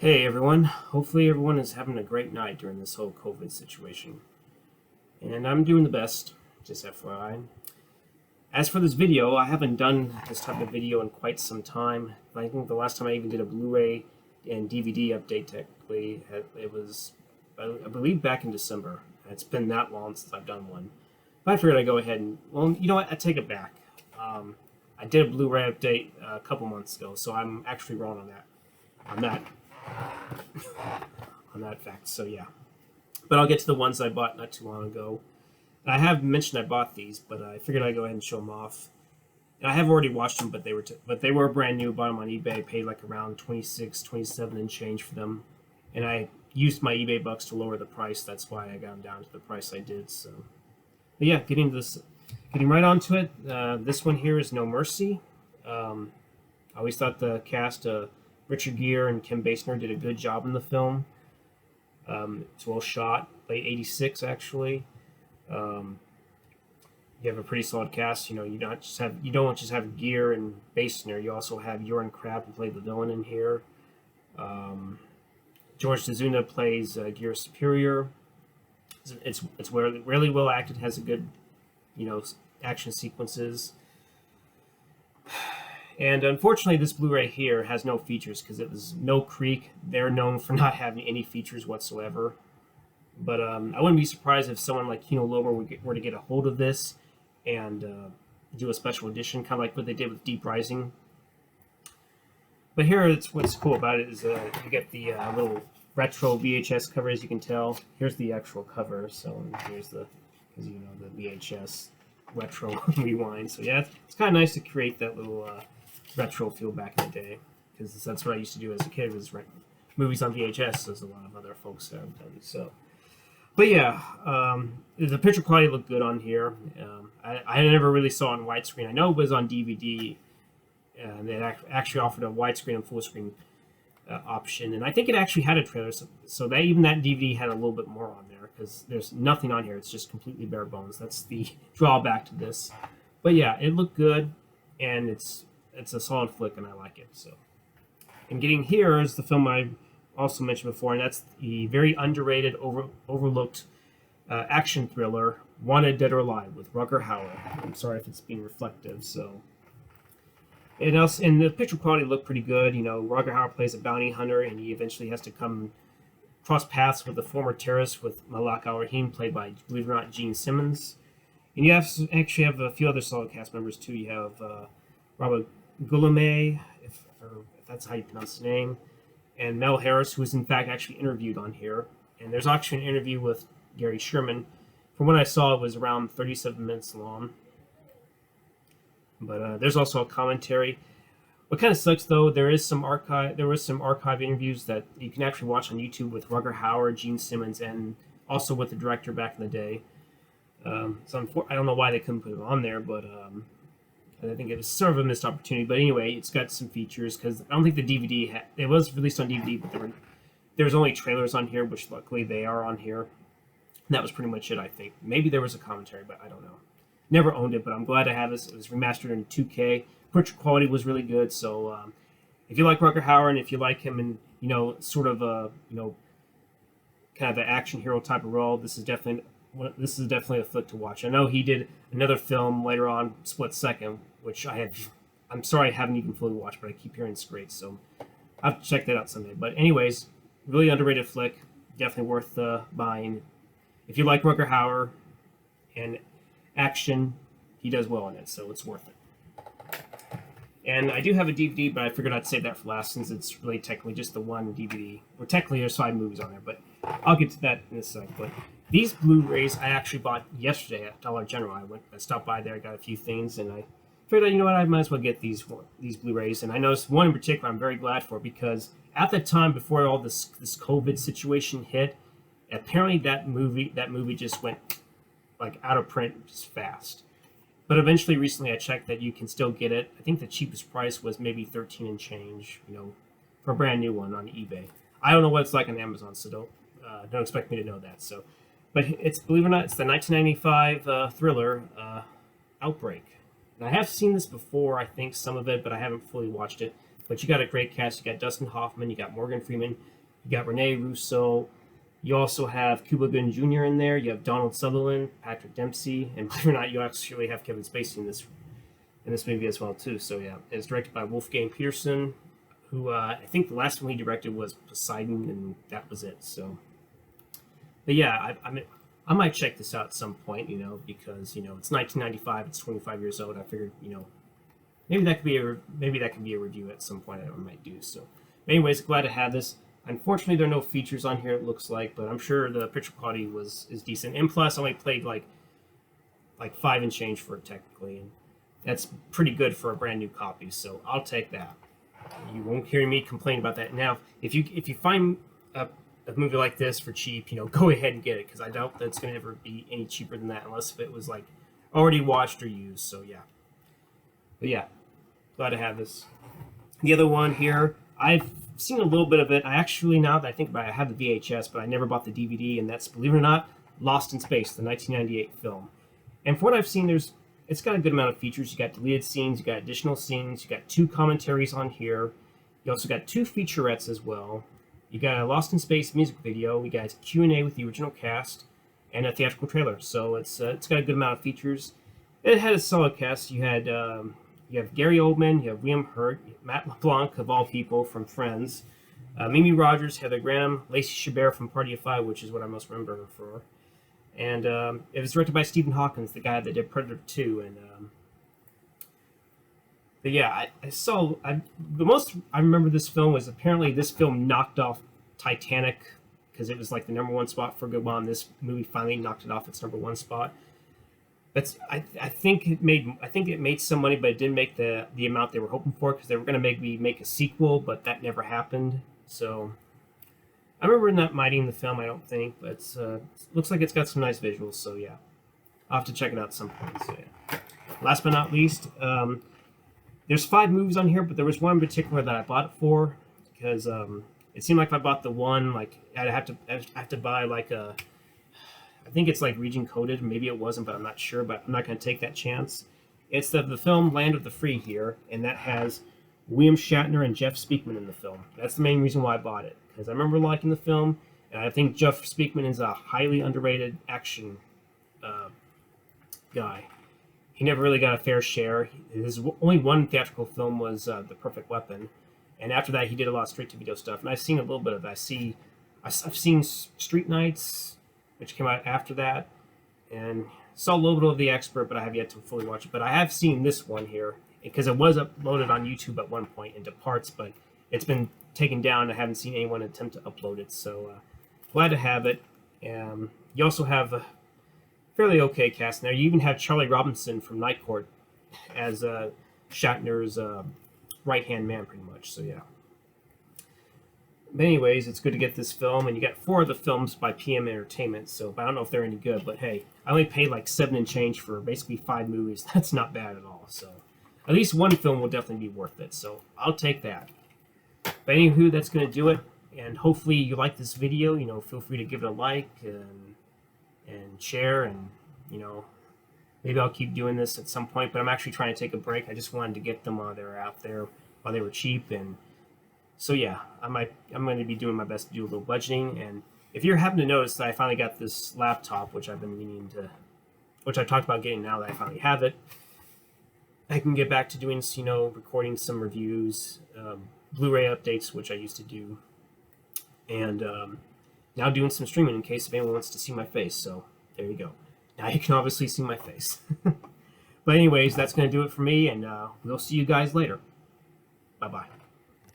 Hey everyone, hopefully everyone is having a great night during this whole COVID situation. And I'm doing the best, just FYI. As for this video, I haven't done this type of video in quite some time. I think the last time I even did a Blu-ray and DVD update technically, it was, I believe, back in December. It's been that long since I've done one. But I figured I'd go ahead and, well, you know what, I take it back. I did a Blu-ray update a couple months ago, so I'm actually wrong on that on that fact. So yeah, but I'll get to the ones I bought not too long ago. And I have mentioned I bought these, but I figured I'd go ahead and show them off. And I have already watched them, but they were brand new. Bought them on eBay. Paid like around 26, 27 and change for them. And I used my eBay bucks to lower the price. That's why I got them down to the price I did. So, but yeah, getting right onto it. This one here is No Mercy. I always thought the cast, Richard Gere and Kim Basinger, did a good job in the film. It's well shot, late '86 actually. Um, you have a pretty solid cast. You know, you don't just have Gere and Basinger. You also have Joran Krabb, who played the villain in here. Um, George Dezuna plays Gere's superior. It's really well acted. Has a good, action sequences. And unfortunately, this Blu-ray here has no features because it was Mill Creek. They're known for not having any features whatsoever. But I wouldn't be surprised if someone like Kino Lorber were to get a hold of this and do a special edition, kind of like what they did with Deep Rising. But here, what's cool about it is you get the little retro VHS cover, as you can tell. Here's the actual cover. So here's the VHS retro rewind. So yeah, it's kind of nice to create that little retro feel back in the day, because that's what I used to do as a kid, was rent movies on VHS, as a lot of other folks have done. So, but yeah, the picture quality looked good on here. I never really saw it in widescreen. I know it was on DVD, and they actually offered a widescreen and full screen option, and I think it actually had a trailer, so that even that DVD had a little bit more on there, because there's nothing on here. It's just completely bare bones. That's the drawback to this. But yeah, it looked good, and it's a solid flick, and I like it. So, and getting here is the film I also mentioned before, and that's the very underrated, overlooked action thriller, Wanted Dead or Alive, with Rutger Hauer. I'm sorry if it's being reflective. So, and the picture quality looked pretty good. You know, Rutger Hauer plays a bounty hunter, and he eventually has to come cross paths with the former terrorist, with Malak Al-Rahim, played by, believe it or not, Gene Simmons. And you actually have a few other solid cast members too. You have Robert Guillaume, if that's how you pronounce the name, and Mel Harris, who was in fact actually interviewed on here. And there's actually an interview with Gary Sherman. From what I saw, it was around 37 minutes long. But there's also a commentary. What kind of sucks though, there was some archive interviews that you can actually watch on YouTube with Rutger Hauer, Gene Simmons, and also with the director back in the day. So I don't know why they couldn't put it on there, but I think it was sort of a missed opportunity. But anyway, it's got some features, because I don't think the DVD it was released on DVD, but there was only trailers on here, which luckily they are on here. And that was pretty much it, I think. Maybe there was a commentary, but I don't know. Never owned it, but I'm glad I have this. It was remastered in 2K. Picture quality was really good. So if you like Rutger Hauer, and if you like him in sort of a kind of an action hero type of role, this is definitely a flick to watch. I know he did another film later on, Split Second, which I'm sorry I haven't even fully watched, but I keep hearing it's great, so I'll have to check that out someday. But anyways, really underrated flick, definitely worth buying. If you like Rutger Hauer and action, he does well in it, so it's worth it. And I do have a DVD, but I figured I'd save that for last, since it's really technically just the one DVD. Or technically there's 5 movies on there, but I'll get to that in a sec. But these Blu-rays I actually bought yesterday at Dollar General. I stopped by there, got a few things, and I figured, you know what, I might as well get these Blu-rays. And I noticed one in particular I'm very glad for, because at the time, before all this COVID situation hit, apparently that movie just went like out of print just fast. But eventually, recently, I checked that you can still get it. I think the cheapest price was maybe 13 and change, for a brand new one on eBay. I don't know what it's like on Amazon, so don't expect me to know that. So, but believe it or not, it's the 1995 thriller Outbreak. And I have seen this before, I think, some of it, but I haven't fully watched it. But you got a great cast. You got Dustin Hoffman, you got Morgan Freeman, you got Rene Russo. You also have Cuba Gooding Jr. in there. You have Donald Sutherland, Patrick Dempsey, and believe it or not, you actually have Kevin Spacey in this movie as well too. So yeah, it's directed by Wolfgang Peterson, who I think the last one he directed was Poseidon, and that was it. So, but yeah, I might check this out at some point, because it's 1995, it's 25 years old. I figured, maybe that could be a review at some point I might do. So, but anyways, glad to have this. Unfortunately, there are no features on here, it looks like, but I'm sure the picture quality is decent. And plus, I only played like 5 and change for it technically, and that's pretty good for a brand new copy. So I'll take that. You won't hear me complain about that. Now, if you find a movie like this for cheap, go ahead and get it, because I doubt that it's going to ever be any cheaper than that, unless if it was like already watched or used. So yeah, but yeah, glad to have this. The other one here, I've seen a little bit of it. I actually, now that I think about it, I have the VHS, but I never bought the DVD, and that's, believe it or not, Lost in Space, the 1998 film. And from what I've seen, it's got a good amount of features. You got deleted scenes, you got additional scenes, you got 2 commentaries on here. You also got 2 featurettes as well. You got a Lost in Space music video. We got Q&A with the original cast, and a theatrical trailer. So it's got a good amount of features. It had a solid cast. You had you have Gary Oldman, you have William Hurt, Matt LeBlanc, of all people, from Friends, Mimi Rogers, Heather Graham, Lacey Chabert from Party of Five, which is what I most remember her for. And it was directed by Stephen Hawkins, the guy that did Predator 2. And but yeah, the most I remember this film was apparently this film knocked off Titanic, because it was like the #1 spot for a good while, and this movie finally knocked it off its #1 spot. I think it made some money, but it didn't make the amount they were hoping for, because they were going to make a sequel, but that never happened. So I remember not minding the film, I don't think, but it looks like it's got some nice visuals. So yeah, I'll have to check it out at some point. So yeah. Last but not least, there's 5 movies on here, but there was one in particular that I bought it for, because it seemed like if I bought the one, like I'd have to buy like a, I think it's like region coded. Maybe it wasn't, but I'm not sure. But I'm not going to take that chance. It's the film Land of the Free here, and that has William Shatner and Jeff Speakman in the film. That's the main reason why I bought it, because I remember liking the film, and I think Jeff Speakman is a highly underrated action guy. He never really got a fair share. His only one theatrical film was The Perfect Weapon, and after that he did a lot of straight-to-video stuff. And I've seen a little bit of it. I've seen Street Nights, which came out after that, and saw a little bit of The Expert, but I have yet to fully watch it. But I have seen this one here, because it was uploaded on YouTube at one point into parts, but it's been taken down. I haven't seen anyone attempt to upload it, so glad to have it. You also have a fairly okay cast in there. You even have Charlie Robinson from Night Court as Shatner's right-hand man, pretty much, so yeah. But anyways, it's good to get this film, and you got 4 of the films by PM Entertainment, so I don't know if they're any good, but hey, I only paid like 7 and change for basically 5 movies. That's not bad at all, so at least one film will definitely be worth it, so I'll take that. But anywho, that's going to do it, and hopefully you like this video. Feel free to give it a like and share, and maybe I'll keep doing this at some point, but I'm actually trying to take a break. I just wanted to get them while they were out there, while they were cheap. And so yeah, I'm going to be doing my best to do a little budgeting. And if you happen to notice that I finally got this laptop, which I've been meaning to, which I talked about getting now that I finally have it, I can get back to doing, recording some reviews, Blu-ray updates, which I used to do, and now doing some streaming in case if anyone wants to see my face. So there you go. Now you can obviously see my face. But anyways, that's going to do it for me, and we'll see you guys later. Bye-bye.